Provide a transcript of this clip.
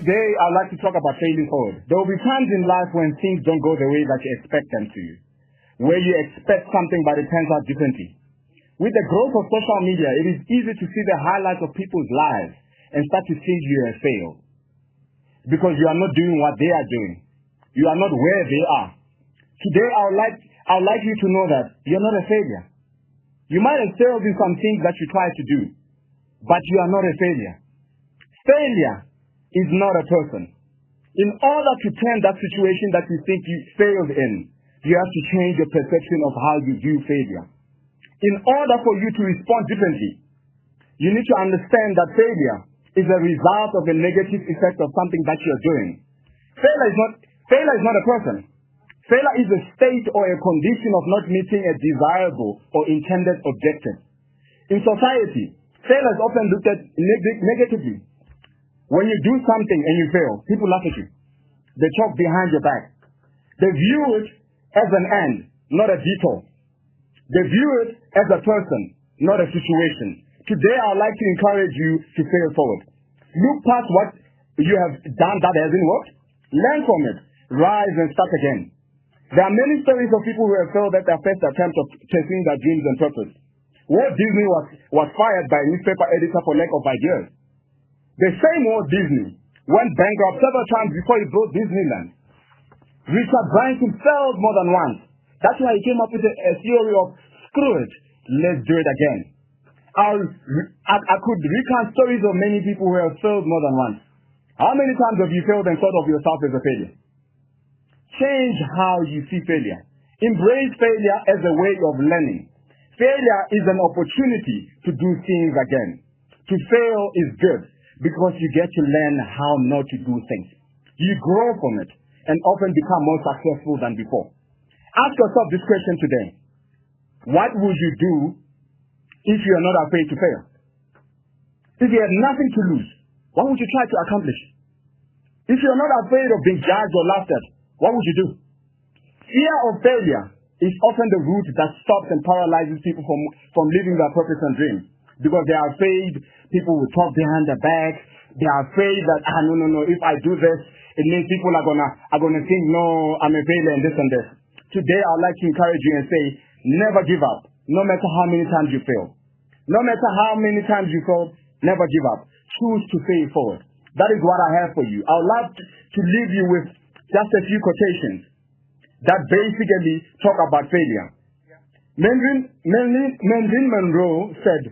Today, I'd like to talk about failing forward. There will be times in life when things don't go the way that you expect them to, where you expect something but it turns out differently. With the growth of social media, it is easy to see the highlights of people's lives and start to think you have failed because you are not doing what they are doing. You are not where they are. Today, I would like you to know that you're not a failure. You might have failed in some things that you tried to do, but you are not a failure. Failure is not a person. In order to turn that situation that you think you failed in, you have to change your perception of how you view failure. In order for you to respond differently, you need to understand that failure is a result of a negative effect of something that you're doing. Failure is not a person. Failure is a state or a condition of not meeting a desirable or intended objective. In society, failure is often looked at negatively. When you do something and you fail, people laugh at you. They talk behind your back. They view it as an end, not a detour. They view it as a person, not a situation. Today, I would like to encourage you to fail forward. Look past what you have done that hasn't worked. Learn from it. Rise and start again. There are many stories of people who have failed at their first attempt of chasing their dreams and purpose. Walt Disney was fired by a newspaper editor for lack of ideas. The same Walt Disney went bankrupt several times before he built Disneyland. Richard Branson failed more than once. That's why he came up with a theory of screw it, let's do it again. I could recount stories of many people who have failed more than once. How many times have you failed and thought of yourself as a failure? Change how you see failure. Embrace failure as a way of learning. Failure is an opportunity to do things again. To fail is good because you get to learn how not to do things. You grow from it and often become more successful than before. Ask yourself this question today. What would you do if you are not afraid to fail? If you had nothing to lose, what would you try to accomplish? If you are not afraid of being judged or laughed at, what would you do? Fear of failure is often the root that stops and paralyzes people from living their purpose and dreams. Because they are afraid people will talk behind their back. They are afraid that, no, if I do this, it means people are gonna think, no, I'm a failure and this and this. Today, I'd like to encourage you and say, never give up, no matter how many times you fail. No matter how many times you fail, never give up. Choose to fail forward. That is what I have for you. I would love to leave you with just a few quotations that basically talk about failure. Marilyn Monroe said,